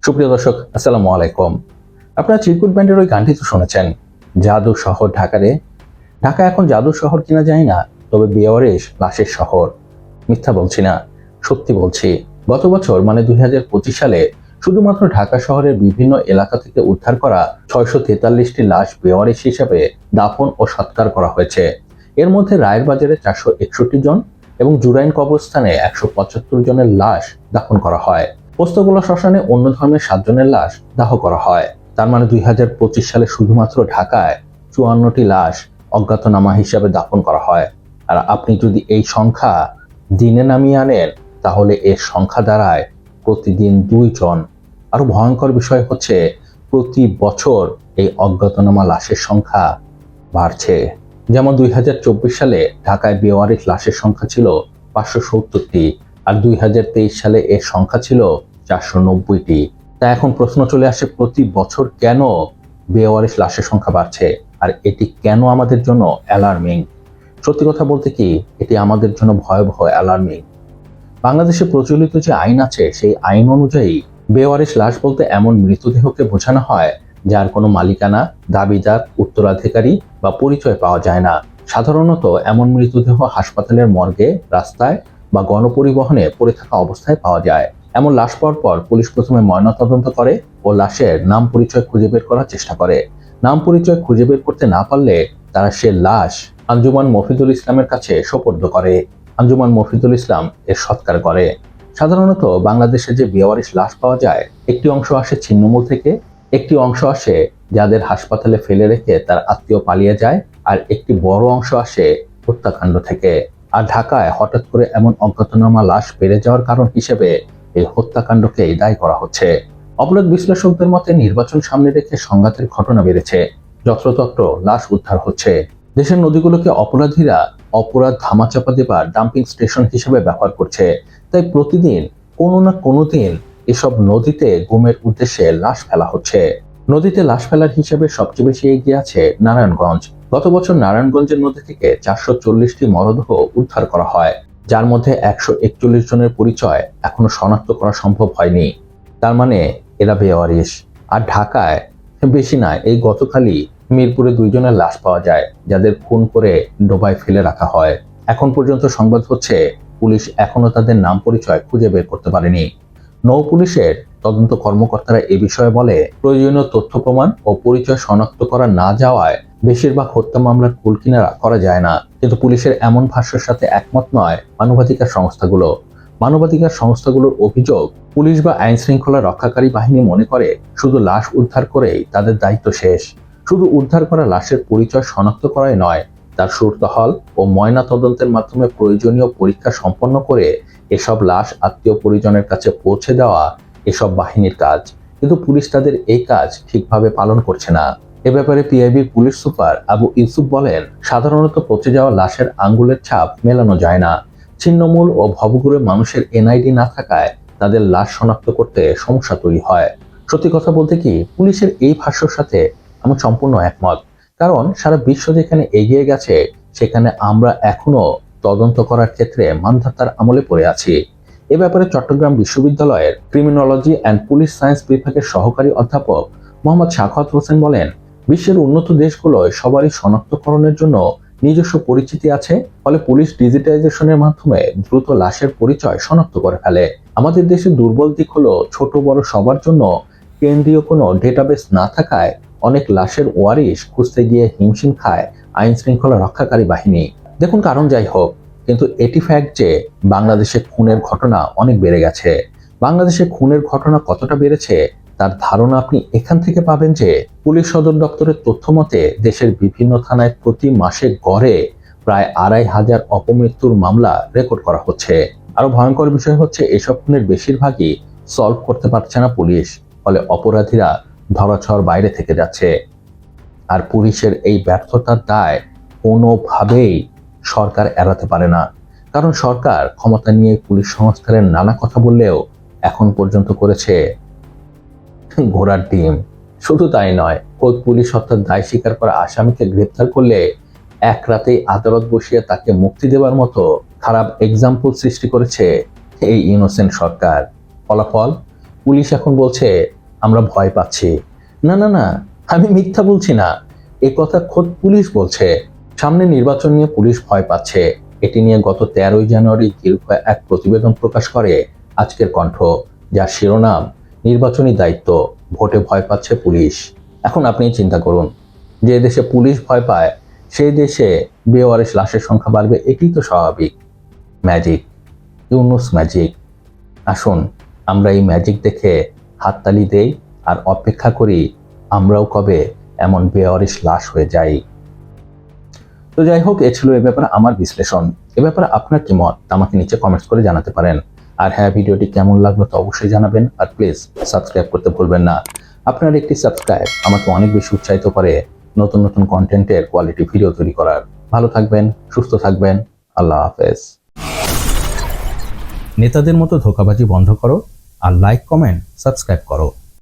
সুপ্রিয় দর্শক, আসসালামু আলাইকুম। আপনারা চিরকুট ব্যান্ডের ওই গানটি তো শুনেছেন, জাদু শহর ঢাকারে। ঢাকা এখন জাদু শহর কিনা যায় না, তবে বেওয়ারিশ লাশের শহর। মিথ্যা বলছি না, সত্যি বলছি। গত বছর মানে 2025 সালে শুধুমাত্র ঢাকা শহরের বিভিন্ন এলাকা থেকে উদ্ধার করা 643টি লাশ বেওয়ারিশ হিসেবে দাফন ও সৎকার করা হয়েছে। এর মধ্যে রায়ের বাজারে 461 জন এবং জুরাইন কবরস্থানে 175 জনের লাশ দাফন করা হয়। পোস্তগোলা শ্মশানে অন্য ধর্মের 7 জনের লাশ দাহ করা হয়। তার মানে 2025 সালে শুধুমাত্র ঢাকায় 54টি লাশ অজ্ঞাতনামা হিসাবে দাফন করা হয়। আর আপনি যদি এই সংখ্যা দিনে নামিয়ে আনেন, তাহলে এর সংখ্যা দাঁড়ায় প্রতিদিন 2 জন। আরো ভয়ঙ্কর বিষয় হচ্ছে, প্রতি বছর এই অজ্ঞাতনামা লাশের সংখ্যা বাড়ছে। যেমন 2024 সালে ঢাকায় বেওয়ারিশ লাশের সংখ্যা ছিল 570টি, আর 2023 সালে এর সংখ্যা ছিল 490টি। তা এখন প্রশ্ন চলে আসে, প্রতি বছর কেন বেওয়ারিশ লাশের সংখ্যা বাড়ছে, আর এটি কেন আমাদের জন্য অ্যালার্মিং? সত্যি কথা বলতে কি, এটি আমাদের জন্য ভয়াবহ অ্যালার্মিং। বাংলাদেশে প্রচলিত যে আইন আছে, সেই আইন অনুযায়ী বেওয়ারিশ লাশ বলতে এমন মৃতদেহকে বোঝানো হয় যার কোনো মালিকানা, দাবিদার, উত্তরাধিকারী বা পরিচয় পাওয়া যায় না। সাধারণত এমন মৃতদেহ হাসপাতালের মর্গে, রাস্তায় বা গণপরিবহনে পড়ে থাকা অবস্থায় পাওয়া যায়। এমন লাশ পাওয়ার পর পুলিশ প্রথমে ময়নাতদন্ত করে ও লাশের নাম পরিচয় খুঁজে বের করার চেষ্টা করে। নাম পরিচয় খুঁজে বের করতে না পারলে তারা সে লাশ আঞ্জুমান মফিদুল ইসলামের কাছে সোপর্দ করে। আঞ্জুমান মফিদুল ইসলাম এর সৎকার করে। সাধারণত বাংলাদেশে যে বেওয়ারিশ লাশ পাওয়া যায়, একটি অংশ আসে ছিন্নমূল থেকে, একটি অংশ আসে যাদের হাসপাতালে ফেলে রেখে তার আত্মীয় পালিয়ে যায়, আর একটি বড় অংশ আসে হত্যাকাণ্ড থেকে। আর ঢাকায় হঠাৎ করে এমন অজ্ঞাতনামা লাশ বেড়ে যাওয়ার কারণ হিসেবে এই হত্যাকাণ্ডকেই দায়ী করা হচ্ছে। অপরাধ বিশ্লেষকদের মতে নির্বাচন সামনে রেখে সংঘাতের ঘটনা বেড়েছে, যত্রতত্র লাশ উদ্ধার হচ্ছে। দেশের নদীগুলোকে অপরাধীরা অপরাধ ধামাচাপা দেবার ডাম্পিং স্টেশন হিসেবে ব্যবহার করছে। তাই প্রতিদিন কোনো না কোনো দিন এসব নদীতে গুমের উদ্দেশ্যে লাশ ফেলা হচ্ছে। নদীতে লাশ ফেলার হিসেবে সবচেয়ে বেশি এগিয়ে আছে নারায়ণগঞ্জ। গত বছর নারায়ণগঞ্জের নদী থেকে 440টি মরদেহ উদ্ধার করা হয়, যার মধ্যে 141 জনের পরিচয় এখনো শনাক্ত করা সম্ভব হয়নি। তার মানে এরা বেওয়ারিশ। আর ঢাকায় বেশি না, এই গতকালই মিরপুরে 2 জনের লাশ পাওয়া যায়, যাদের খুন করে ডোবায় ফেলে রাখা হয়। এখন পর্যন্ত সংবাদ হচ্ছে, পুলিশ এখনো তাদের নাম পরিচয় খুঁজে বের করতে পারেনি। নৌ পুলিশের তদন্ত কর্মকর্তারা এ বিষয়ে বলে, প্রয়োজনীয় তথ্য প্রমাণ ও পরিচয় শনাক্ত করা না যাওয়ায় বেশিরভাগ হত্যা মামলার কুল কিনারা করা যায় না। কিন্তু পুলিশের এমন ভাষ্যের সাথে একমত নয় মানবাধিকার সংস্থাগুলো। মানবাধিকার সংস্থাগুলোর অভিযোগ, পুলিশ বা আইন শৃঙ্খলা রক্ষাকারী বাহিনী মনে করে শুধু লাশ উদ্ধার করেই তাদের দায়িত্ব শেষ। শুধু উদ্ধার করা লাশের পরিচয় শনাক্ত করাই নয়, তার সুরতহাল ও ময়না তদন্তের মাধ্যমে প্রয়োজনীয় পরীক্ষা সম্পন্ন করে এসব লাশ আত্মীয় পরিজনের কাছে পৌঁছে দেওয়া এসব বাহিনীর কাজ। কিন্তু পুলিশ তাদের এই কাজ ঠিকভাবে পালন করছে না। এ ব্যাপারে পিআইবির পুলিশ সুপার আবু ইউসুফ বলেন, সাধারণত পচে যাওয়া লাশের আঙ্গুলের ছাপ মেলানো যায় না। ছিন্নমূল ও ভবঘুরে মানুষের এনআইডি না থাকায় তাদের লাশ শনাক্ত করতে সমস্যা তৈরি হয়। সত্যি কথা বলতে কি, পুলিশের এই ভাষ্যের সাথে আমি সম্পূর্ণ একমত। কারণ সারা বিশ্ব যেখানে এগিয়ে গেছে, সেখানে আমরা এখনো তদন্ত করার ক্ষেত্রে মানধাতার আমলে পড়ে আছি। এ ব্যাপারে চট্টগ্রাম বিশ্ববিদ্যালয়ের ক্রিমিনোলজি অ্যান্ড পুলিশ সায়েন্স বিভাগের সহকারী অধ্যাপক মোহাম্মদ সাখাওয়াত হোসেন বলেন, বিশ্বের উন্নত গুলোয় সবারই শনাক্তকরণের জন্য নিজস্ব পরিচিতি আছে, ফলে পুলিশ ডিজিটাইজেশনের মাধ্যমে দ্রুত লাশের পরিচয় শনাক্ত করে ফেলে। আমাদের দেশের দুর্বল দিক হলো, ছোট বড় সবার জন্য কেন্দ্রীয় কোনো ডেটাবেস না থাকায় অনেক লাশের ওয়ারিশ খুঁজতে গিয়ে হিমশিম খায় আইন শৃঙ্খলা রক্ষাকারী বাহিনী। দেখুন, কারণ যাই হোক, কিন্তু এটি ফ্যাক্ট যে বাংলাদেশে খুনের ঘটনা অনেক বেড়ে গেছে। বাংলাদেশে খুনের ঘটনা কতটা বেড়েছে তার ধারণা আপনি এখান থেকে পাবেন যে, পুলিশ সদর দপ্তরের তথ্য মতে দেশের বিভিন্ন থানায় প্রতি মাসে গড়ে প্রায় 2,500 অপমৃত্যুর মামলা রেকর্ড করা হচ্ছে। আরো ভয়ঙ্কর বিষয় হচ্ছে, এসব খুনের বেশিরভাগই সলভ করতে পারছে না পুলিশ, ফলে অপরাধীরা ধরাছোঁয়ার বাইরে থেকে যাচ্ছে। আর পুলিশের এই ব্যর্থতার দায় কোনোভাবেই সরকার এড়াতে পারে না। কারণ সরকার ক্ষমতা নিয়ে পুলিশ সংস্কারের নানা কথা বললেও এখন পর্যন্ত করেছে ঘোড়ার ডিম। শুধু তাই নয়, খোদ পুলিশ হত্যার দায় স্বীকার করা আসামিকে গ্রেপ্তার করলে এক রাতেই আদালত বসিয়ে তাকে মুক্তি দেওয়ার মতো খারাপ এক্সাম্পল সৃষ্টি করেছে এই ইনোসেন্ট সরকার। ফলাফল, পুলিশ এখন বলছে আমরা ভয় পাচ্ছি। না না না, আমি মিথ্যা বলছি না, এ কথা খোদ পুলিশ বলছে। সামনে নির্বাচন নিয়ে পুলিশ ভয় পাচ্ছে। এটি নিয়ে গত 13ই জানুয়ারি দীর্ঘ এক প্রতিবেদন প্রকাশ করে আজকের কণ্ঠ, যার শিরোনাম নির্বাচনী দায়িত্ব, ভোটে ভয় পাচ্ছে পুলিশ। এখন আপনি চিন্তা করুন, যে দেশে পুলিশ ভয় পায় সেই দেশে বেওয়ারিশ লাশের সংখ্যা বাড়বে, এটি তো স্বাভাবিক। Magic, Yunus magic. আসুন আমরা এই ম্যাজিক দেখে হাততালি দেই আর অপেক্ষা করি আমরাও কবে এমন বেওয়ারিশ লাশ হয়ে যাই। তো যাই হোক, এ ছিল এ ব্যাপারে আমার বিশ্লেষণ। এ ব্যাপারে আপনার কি মত তা আমাকে নিচে কমেন্টস করে জানাতে পারেন। আর হ্যাঁ, ভিডিওটি কেমন লাগলো তো অবশ্যই জানাবেন। আর প্লিজ সাবস্ক্রাইব করতে ভুলবেন না। আপনার একটি সাবস্ক্রাইব আমাকে অনেক বেশি উৎসাহিত করে নতুন নতুন কন্টেন্টের কোয়ালিটি ভিডিও তৈরি করার। ভালো থাকবেন, সুস্থ থাকবেন। আল্লাহ হাফেজ। নেতাদের মতো ধোঁকাবাজি বন্ধ করো আর লাইক, কমেন্ট, সাবস্ক্রাইব করো।